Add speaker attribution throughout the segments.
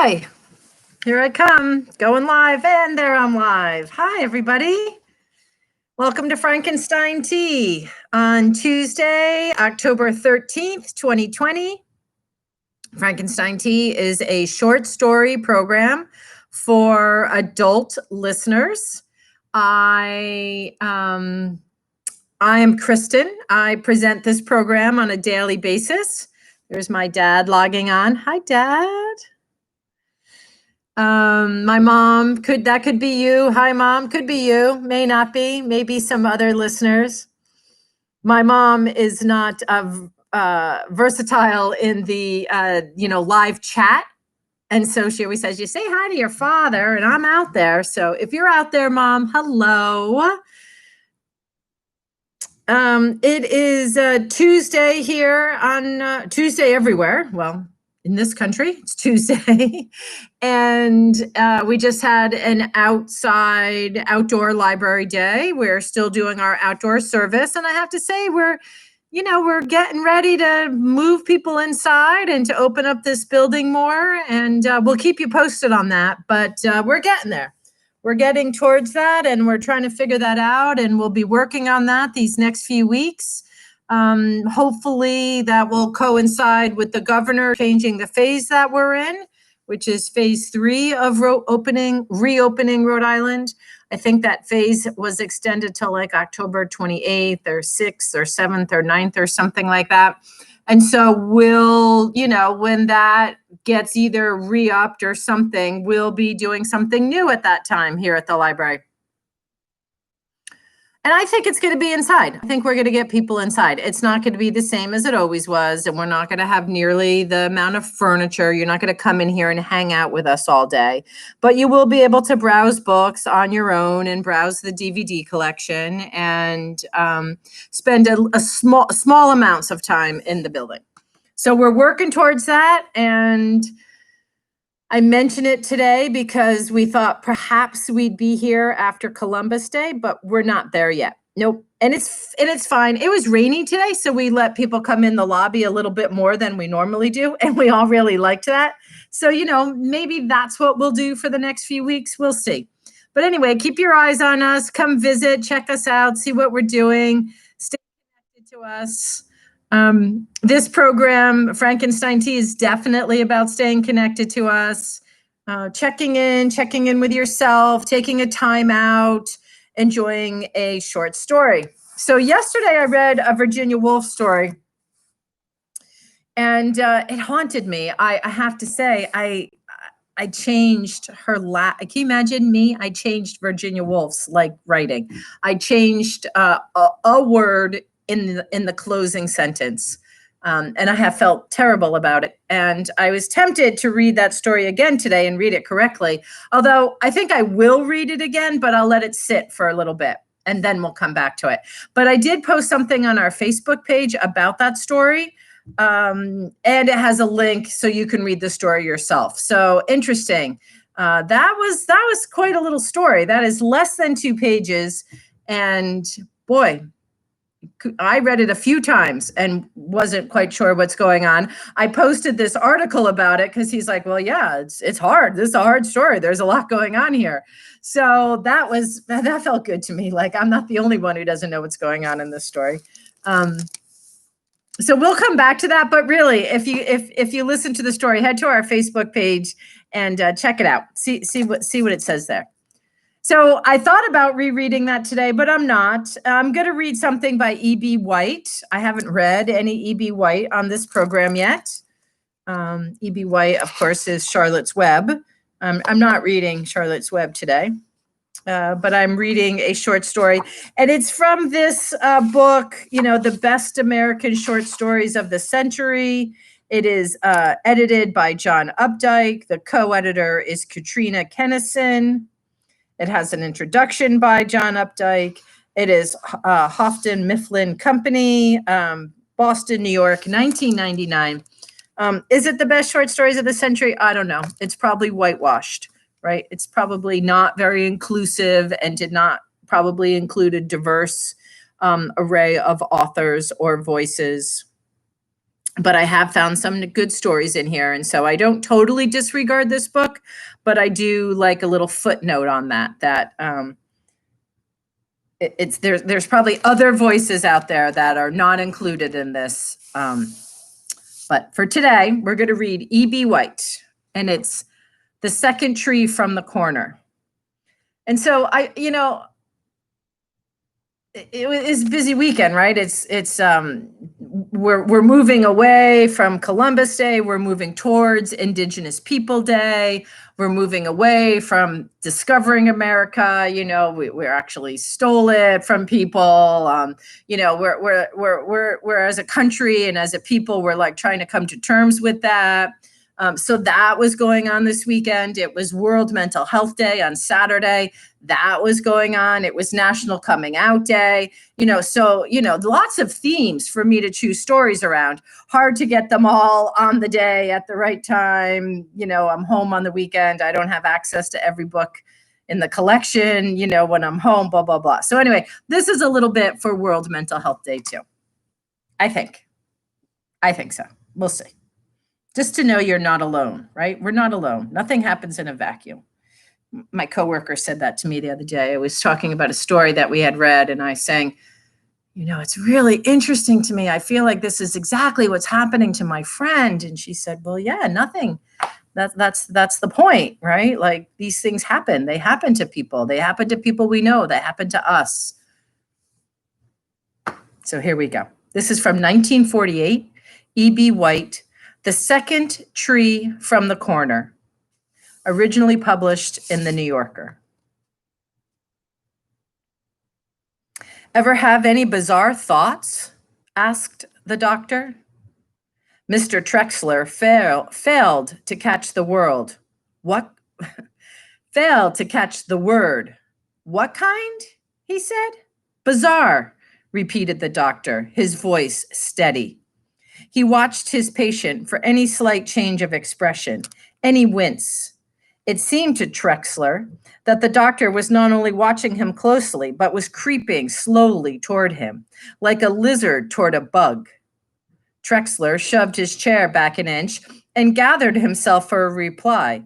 Speaker 1: Okay, here I come, going live, and there I'm live. Hi, everybody. Welcome to Frankenstein Tea on Tuesday, October 13th, 2020. Frankenstein Tea is a short story program for adult listeners. I am Kristen. I present this program on a daily basis. There's my dad logging on. Hi, Dad. My mom that could be you. Hi, Mom, could be you, may not be, maybe some other listeners. My mom is not versatile in the live chat. And so she always says, you say hi to your father, and I'm out there. So if you're out there, Mom, hello. It is Tuesday here on Tuesday everywhere. Well, in this country, it's Tuesday. And we just had an outdoor library day. We're still doing our outdoor service. And I have to say, we're getting ready to move people inside and to open up this building more. And we'll keep you posted on that. But we're getting there. We're getting towards that, and we're trying to figure that out. And we'll be working on that these next few weeks. Hopefully that will coincide with the governor changing the phase that we're in, which is phase 3 of reopening Rhode Island. I think that phase was extended till like October 28th or 6th or 7th or 9th or something like that. And so we'll, when that gets either re-upped or something, we'll be doing something new at that time here at the library. And I think it's going to be inside. I think we're going to get people inside. It's not going to be the same as it always was. And we're not going to have nearly the amount of furniture. You're not going to come in here and hang out with us all day. But you will be able to browse books on your own and browse the DVD collection and spend a small amounts of time in the building. So we're working towards that. And I mention it today because we thought perhaps we'd be here after Columbus Day, but we're not there yet. Nope. And it's fine. It was rainy today, so we let people come in the lobby a little bit more than we normally do, and we all really liked that. So, maybe that's what we'll do for the next few weeks. We'll see. But anyway, keep your eyes on us. Come visit, check us out, see what we're doing. Stay connected to us. This program, Frankenstein Tea, is definitely about staying connected to us, checking in with yourself, taking a time out, enjoying a short story. So yesterday I read a Virginia Woolf story, and it haunted me. I have to say, I changed her can you imagine me? I changed Virginia Woolf's writing. I changed a word in the closing sentence. And I have felt terrible about it. And I was tempted to read that story again today and read it correctly. Although I think I will read it again, but I'll let it sit for a little bit and then we'll come back to it. But I did post something on our Facebook page about that story. And it has a link so you can read the story yourself. So interesting. That was quite a little story. That is less than 2 pages. And boy, I read it a few times and wasn't quite sure what's going on. I posted this article about it because he's like, well, yeah, it's hard. This is a hard story. There's a lot going on here. So that felt good to me. Like, I'm not the only one who doesn't know what's going on in this story. So we'll come back to that. But really, if you listen to the story, head to our Facebook page and check it out. See what it says there. So I thought about rereading that today, but I'm not. I'm going to read something by E.B. White. I haven't read any E.B. White on this program yet. E.B. White, of course, is Charlotte's Web. I'm not reading Charlotte's Web today, but I'm reading a short story. And it's from this book, The Best American Short Stories of the Century. It is edited by John Updike. The co-editor is Katrina Kennison. It has an introduction by John Updike. It is Houghton Mifflin Company, Boston, New York, 1999. Is it the best short stories of the century? I don't know. It's probably whitewashed, right? It's probably not very inclusive and did not probably include a diverse array of authors or voices. but I have found some good stories in here. And so I don't totally disregard this book, but I do like a little footnote on that there's probably other voices out there that are not included in this. But for today, we're going to read E.B. White, and it's The Second Tree from the Corner. And so it was a busy weekend, right? We're moving away from Columbus Day. We're moving towards Indigenous People Day. We're moving away from discovering America. We're actually stole it from people. We're as a country and as a people, we're like trying to come to terms with that. So that was going on this weekend. It was World Mental Health Day on Saturday. That was going on. It was National Coming Out Day. Lots of themes for me to choose stories around. Hard to get them all on the day at the right time. I'm home on the weekend. I don't have access to every book in the collection, when I'm home, blah, blah, blah. So anyway, this is a little bit for World Mental Health Day too. I think so. We'll see. Just to know you're not alone, right? We're not alone. Nothing happens in a vacuum. My coworker said that to me the other day. I was talking about a story that we had read, and I was saying, it's really interesting to me. I feel like this is exactly what's happening to my friend. And she said, well, yeah, nothing. That's the point, right? Like, these things happen. They happen to people. They happen to people we know. They happen to us. So here we go. This is from 1948, E.B. White, The Second Tree from the Corner, originally published in The New Yorker. Ever have any bizarre thoughts? Asked the doctor. Mr. Trexler failed to catch the word. What? Failed to catch the word. What kind? He said. Bizarre, repeated the doctor, his voice steady. He watched his patient for any slight change of expression, any wince. It seemed to Trexler that the doctor was not only watching him closely, but was creeping slowly toward him, like a lizard toward a bug. Trexler shoved his chair back an inch and gathered himself for a reply.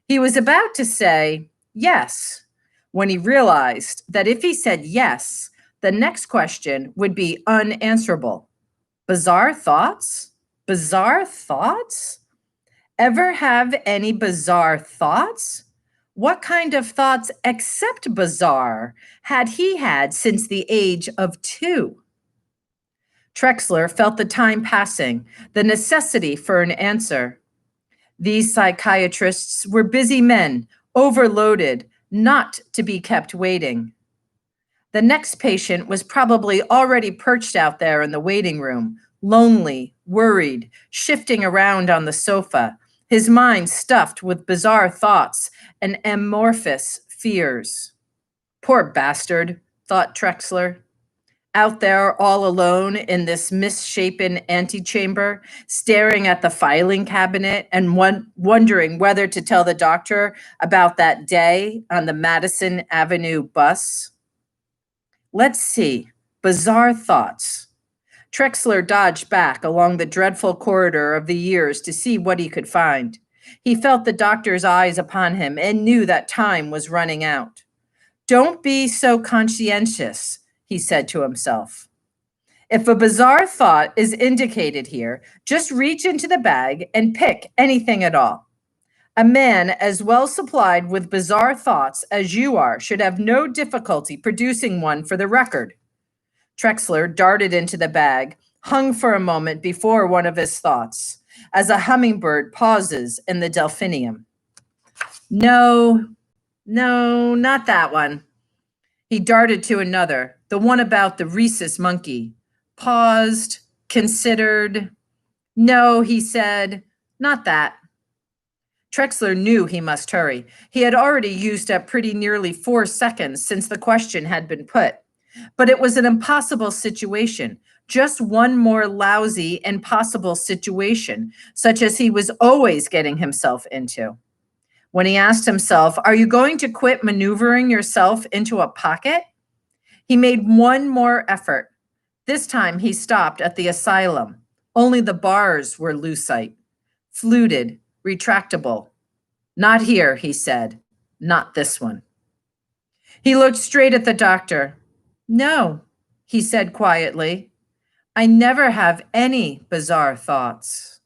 Speaker 1: He was about to say yes, when he realized that if he said yes, the next question would be unanswerable. Bizarre thoughts? Bizarre thoughts? Ever have any bizarre thoughts? What kind of thoughts except bizarre had he had since the age of 2? Trexler felt the time passing, the necessity for an answer. These psychiatrists were busy men, overloaded, not to be kept waiting. The next patient was probably already perched out there in the waiting room, lonely, worried, shifting around on the sofa, his mind stuffed with bizarre thoughts and amorphous fears. Poor bastard, thought Trexler. Out there all alone in this misshapen antechamber, staring at the filing cabinet and wondering whether to tell the doctor about that day on the Madison Avenue bus. Let's see. Bizarre thoughts. Trexler dodged back along the dreadful corridor of the years to see what he could find. He felt the doctor's eyes upon him and knew that time was running out. Don't be so conscientious, he said to himself. If a bizarre thought is indicated here, just reach into the bag and pick anything at all. A man as well supplied with bizarre thoughts as you are should have no difficulty producing one for the record. Trexler darted into the bag, hung for a moment before one of his thoughts, as a hummingbird pauses in the delphinium. No, not that one. He darted to another, the one about the rhesus monkey, paused, considered. No, he said, not that. Trexler knew he must hurry. He had already used up pretty nearly 4 seconds since the question had been put. But it was an impossible situation, just one more lousy, impossible situation, such as he was always getting himself into. When he asked himself, are you going to quit maneuvering yourself into a pocket? He made one more effort. This time he stopped at the asylum, Only the bars were lucite, fluted, retractable. Not here, he said. Not this one. He looked straight at the doctor. No, he said quietly. I never have any bizarre thoughts.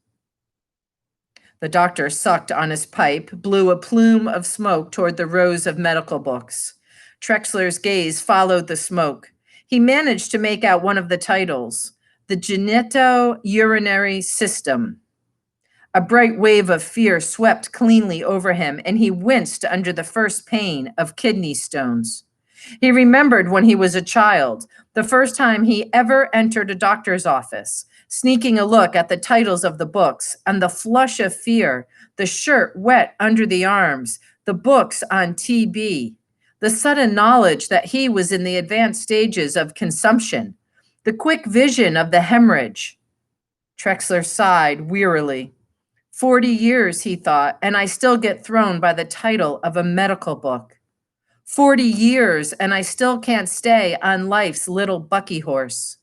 Speaker 1: The doctor sucked on his pipe, blew a plume of smoke toward the rows of medical books. Trexler's gaze followed the smoke. He managed to make out one of the titles, The Genitourinary System. A bright wave of fear swept cleanly over him, and he winced under the first pain of kidney stones. He remembered when he was a child, the first time he ever entered a doctor's office, sneaking a look at the titles of the books and the flush of fear, the shirt wet under the arms, the books on TB, the sudden knowledge that he was in the advanced stages of consumption, the quick vision of the hemorrhage. Trexler sighed wearily. 40 years, he thought, and I still get thrown by the title of a medical book. 40 years, and I still can't stay on life's little bucky horse.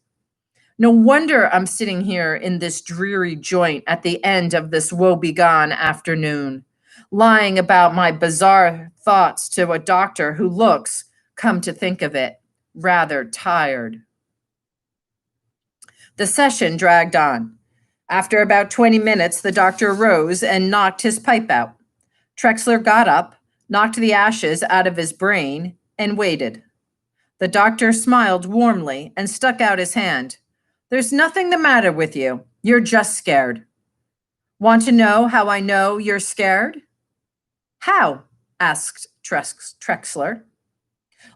Speaker 1: No wonder I'm sitting here in this dreary joint at the end of this woebegone afternoon, lying about my bizarre thoughts to a doctor who looks, come to think of it, rather tired. The session dragged on. After about 20 minutes, the doctor rose and knocked his pipe out. Trexler got up, knocked the ashes out of his brain, and waited. The doctor smiled warmly and stuck out his hand. There's nothing the matter with you. You're just scared. Want to know how I know you're scared? How? Asked Trexler.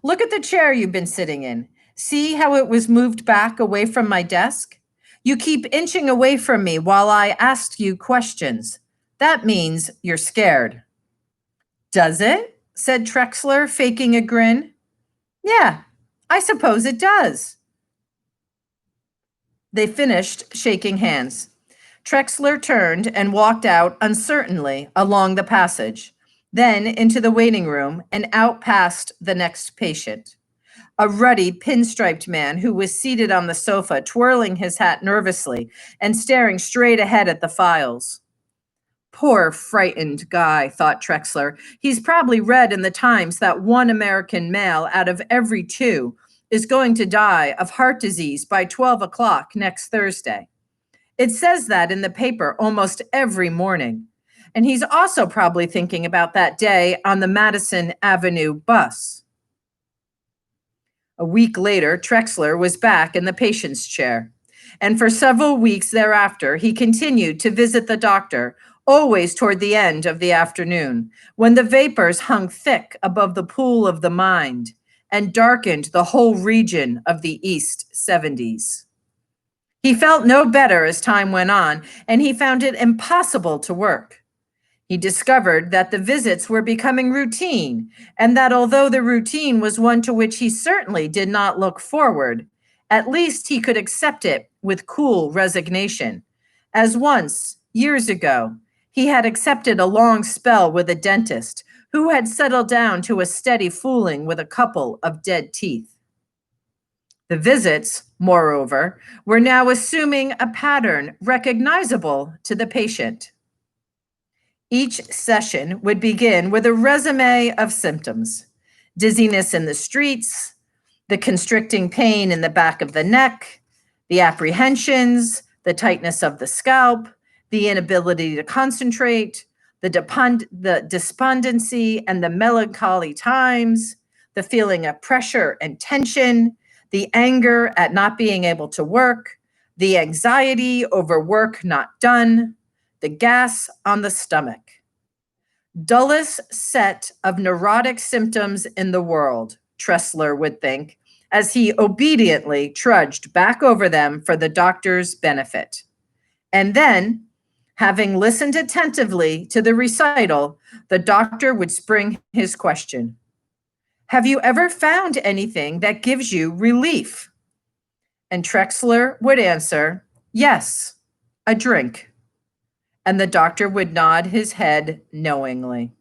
Speaker 1: Look at the chair you've been sitting in. See how it was moved back away from my desk? You keep inching away from me while I ask you questions. That means you're scared. Does it? Said Trexler, faking a grin. Yeah, I suppose it does. They finished shaking hands. Trexler turned and walked out uncertainly along the passage, then into the waiting room and out past the next patient. A ruddy, pinstriped man who was seated on the sofa, twirling his hat nervously and staring straight ahead at the files. Poor frightened guy, thought Trexler. He's probably read in the Times that one American male out of every two is going to die of heart disease by 12 o'clock next Thursday. It says that in the paper almost every morning. And he's also probably thinking about that day on the Madison Avenue bus. A week later, Trexler was back in the patient's chair. And for several weeks thereafter, he continued to visit the doctor, always toward the end of the afternoon, when the vapors hung thick above the pool of the mind and darkened the whole region of the East 70s. He felt no better as time went on, and he found it impossible to work. He discovered that the visits were becoming routine, and that although the routine was one to which he certainly did not look forward, at least he could accept it with cool resignation, as once, years ago, he had accepted a long spell with a dentist who had settled down to a steady fooling with a couple of dead teeth. The visits, moreover, were now assuming a pattern recognizable to the patient. Each session would begin with a resume of symptoms: dizziness in the streets, the constricting pain in the back of the neck, the apprehensions, the tightness of the scalp, the inability to concentrate, the despondency and the melancholy times, the feeling of pressure and tension, the anger at not being able to work, the anxiety over work not done, the gas on the stomach. Dullest set of neurotic symptoms in the world, Trexler would think, as he obediently trudged back over them for the doctor's benefit. And then, having listened attentively to the recital, the doctor would spring his question. Have you ever found anything that gives you relief? And Trexler would answer, yes, a drink. And the doctor would nod his head knowingly.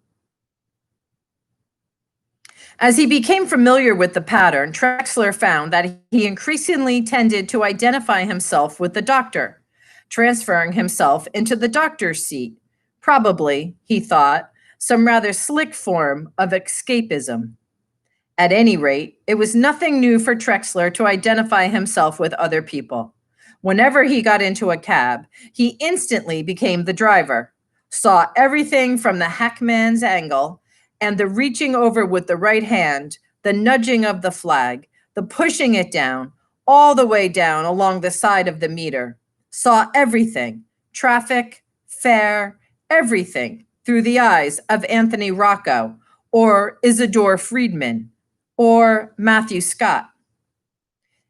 Speaker 1: As he became familiar with the pattern, Trexler found that he increasingly tended to identify himself with the doctor. transferring himself into the doctor's seat. Probably, he thought, some rather slick form of escapism. At any rate, it was nothing new for Trexler to identify himself with other people. Whenever he got into a cab, he instantly became the driver, saw everything from the hackman's angle, and the reaching over with the right hand, the nudging of the flag, the pushing it down, all the way down along the side of the meter, saw everything, traffic, fare, everything, through the eyes of Anthony Rocco or Isidore Friedman or Matthew Scott.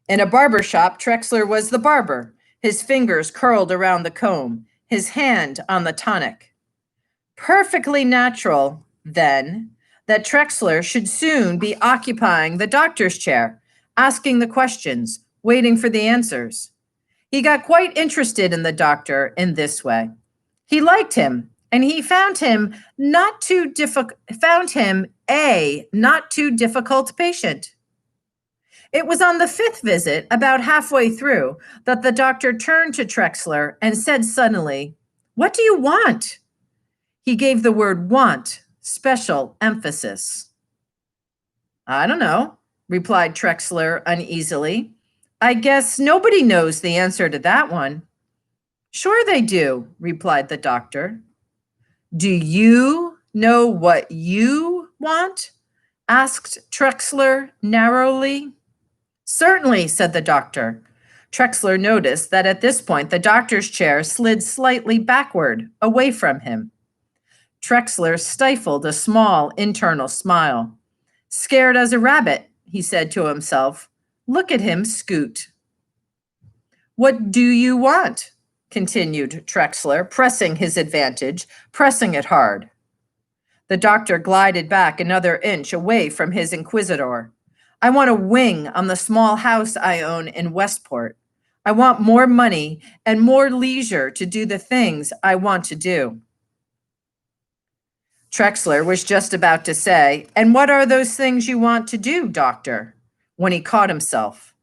Speaker 1: In a barber shop, Trexler was the barber, his fingers curled around the comb, his hand on the tonic. Perfectly natural, then, that Trexler should soon be occupying the doctor's chair, asking the questions, waiting for the answers. He got quite interested in the doctor in this way. He liked him, and he found him not too difficult patient. It was on the fifth visit, about halfway through, that the doctor turned to Trexler and said suddenly, "What do you want?" He gave the word want special emphasis. "I don't know," replied Trexler uneasily. "I guess nobody knows the answer to that one." "Sure they do," replied the doctor. "Do you know what you want?" asked Trexler narrowly. "Certainly," said the doctor. Trexler noticed that at this point the doctor's chair slid slightly backward, away from him. Trexler stifled a small internal smile. "Scared as a rabbit," he said to himself. "Look at him scoot." "What do you want?" continued Trexler, pressing his advantage, pressing it hard. The doctor glided back another inch away from his inquisitor. "I want a wing on the small house I own in Westport. I want more money and more leisure to do the things I want to do." Trexler was just about to say, "And what are those things you want to do, doctor?" when he caught himself.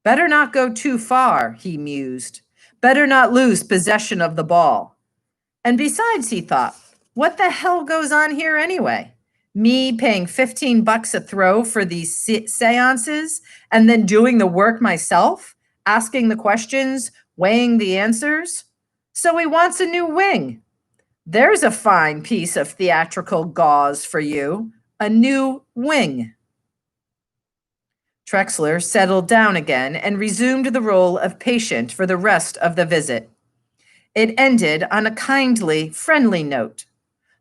Speaker 1: Better not go too far, he mused. Better not lose possession of the ball. And besides, he thought, what the hell goes on here anyway? Me paying $15 a throw for these seances and then doing the work myself, asking the questions, weighing the answers? So he wants a new wing. There's a fine piece of theatrical gauze for you, a new wing. Trexler settled down again and resumed the role of patient for the rest of the visit. It ended on a kindly, friendly note.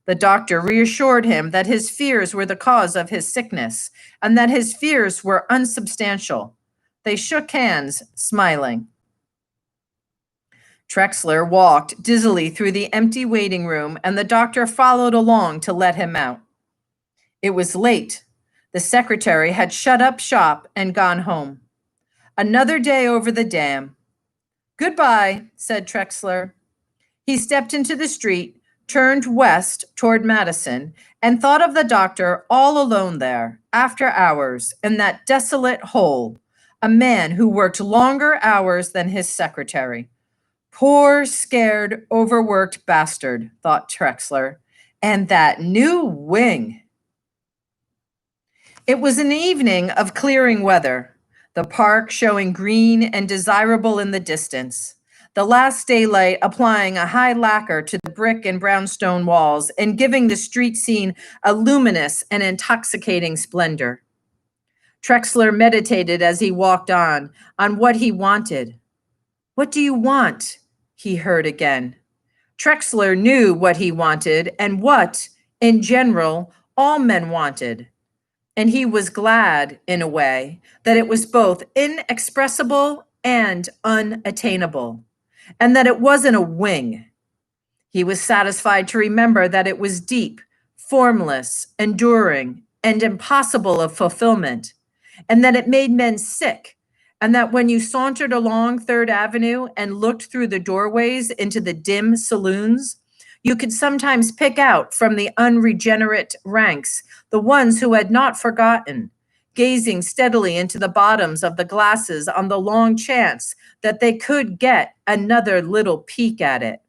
Speaker 1: The doctor reassured him that his fears were the cause of his sickness and that his fears were unsubstantial. They shook hands, smiling. Trexler walked dizzily through the empty waiting room, and the doctor followed along to let him out. It was late. The secretary had shut up shop and gone home. Another day over the dam. "Goodbye," said Trexler. He stepped into the street, turned west toward Madison, and thought of the doctor all alone there, after hours, in that desolate hole, a man who worked longer hours than his secretary. Poor, scared, overworked bastard, thought Trexler. And that new wing. It was an evening of clearing weather, the park showing green and desirable in the distance, the last daylight applying a high lacquer to the brick and brownstone walls and giving the street scene a luminous and intoxicating splendor. Trexler meditated as he walked on what he wanted. "What do you want?" he heard again. Trexler knew what he wanted and what, in general, all men wanted. And he was glad, in a way, that it was both inexpressible and unattainable, and that it wasn't a wing. He was satisfied to remember that it was deep, formless, enduring, and impossible of fulfillment, and that it made men sick, and that when you sauntered along Third Avenue and looked through the doorways into the dim saloons, you could sometimes pick out from the unregenerate ranks the ones who had not forgotten, gazing steadily into the bottoms of the glasses on the long chance that they could get another little peek at it.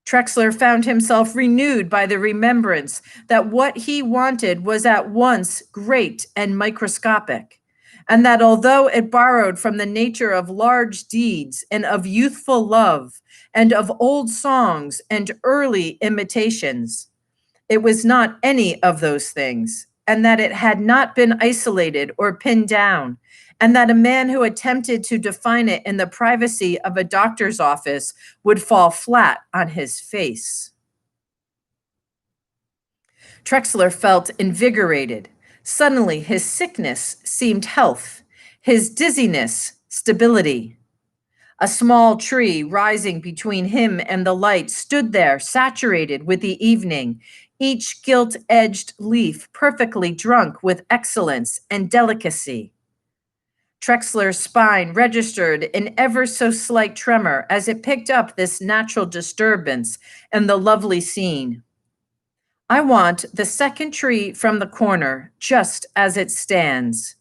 Speaker 1: Trexler found himself renewed by the remembrance that what he wanted was at once great and microscopic, and that although it borrowed from the nature of large deeds and of youthful love and of old songs and early imitations, it was not any of those things, and that it had not been isolated or pinned down, and that a man who attempted to define it in the privacy of a doctor's office would fall flat on his face. Trexler felt invigorated. Suddenly, his sickness seemed health, his dizziness, stability. A small tree rising between him and the light stood there, saturated with the evening, each gilt-edged leaf perfectly drunk with excellence and delicacy. Trexler's spine registered an ever so slight tremor as it picked up this natural disturbance and the lovely scene. I want the second tree from the corner just as it stands,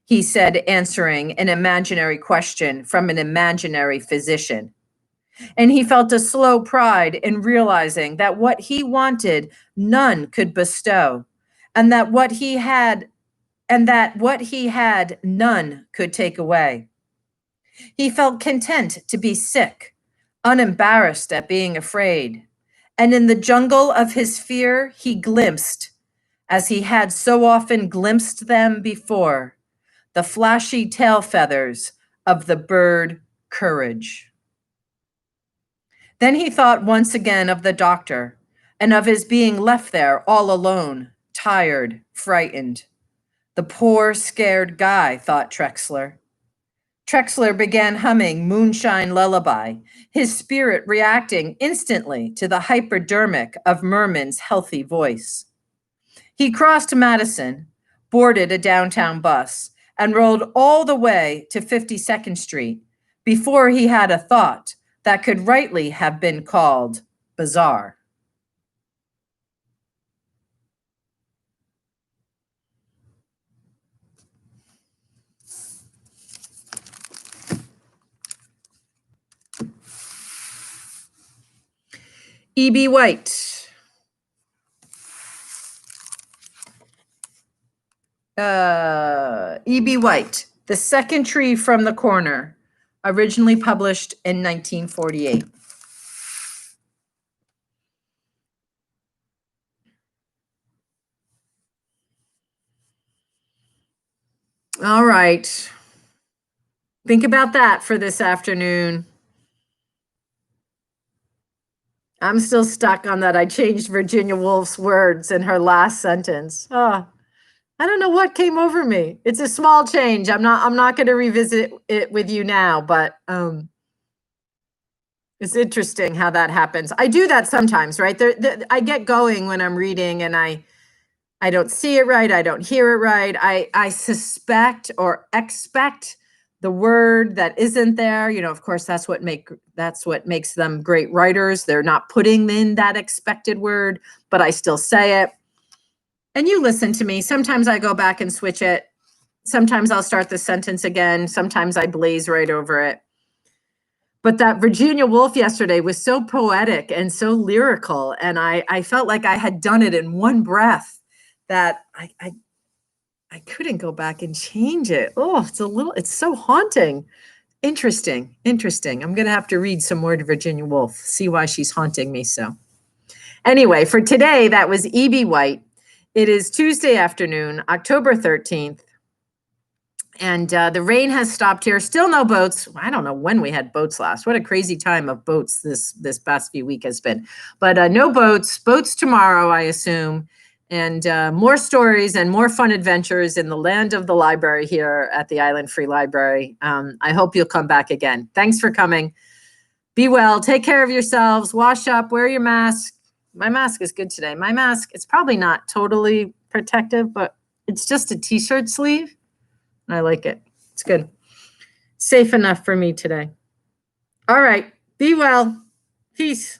Speaker 1: he said, answering an imaginary question from an imaginary physician. And he felt a slow pride in realizing that what he wanted, none could bestow, and that what he had, none could take away. He felt content to be sick, unembarrassed at being afraid, and in the jungle of his fear, he glimpsed, as he had so often glimpsed them before, the flashy tail feathers of the bird courage. Then he thought once again of the doctor and of his being left there all alone, tired, frightened. The poor, scared guy, thought Trexler. Trexler began humming Moonshine Lullaby, his spirit reacting instantly to the hypodermic of Merman's healthy voice. He crossed Madison, boarded a downtown bus, and rolled all the way to 52nd Street before he had a thought that could rightly have been called bizarre. E.B. White. E.B. White, The Second Tree from the Corner, originally published in 1948. All right. Think about that for this afternoon. I'm still stuck on that. I changed Virginia Woolf's words in her last sentence. Oh, I don't know what came over me. It's a small change. I'm not going to revisit it with you now, but it's interesting how that happens. I do that sometimes, right? I get going when I'm reading and I don't see it right. I don't hear it right. I suspect or expect the word that isn't there. You know, of course, that's what makes them great writers. They're not putting in that expected word, but I still say it. And you listen to me. Sometimes I go back and switch it. Sometimes I'll start the sentence again. Sometimes I blaze right over it. But that Virginia Woolf yesterday was so poetic and so lyrical. And I felt like I had done it in one breath that I couldn't go back and change it. Oh, it's so haunting. Interesting. I'm going to have to read some more to Virginia Woolf, see why she's haunting me so. Anyway, for today, that was E.B. White. It is Tuesday afternoon, October 13th. And the rain has stopped here. Still no boats. I don't know when we had boats last. What a crazy time of boats this past few week has been. But no boats. Boats tomorrow, I assume. And more stories and more fun adventures in the land of the library here at the Island Free Library. I hope you'll come back again. Thanks for coming. Be well. Take care of yourselves. Wash up. Wear your mask. My mask is good today. My mask, it's probably not totally protective, but it's just a t-shirt sleeve. I like it. It's good. Safe enough for me today. All right. Be well. Peace.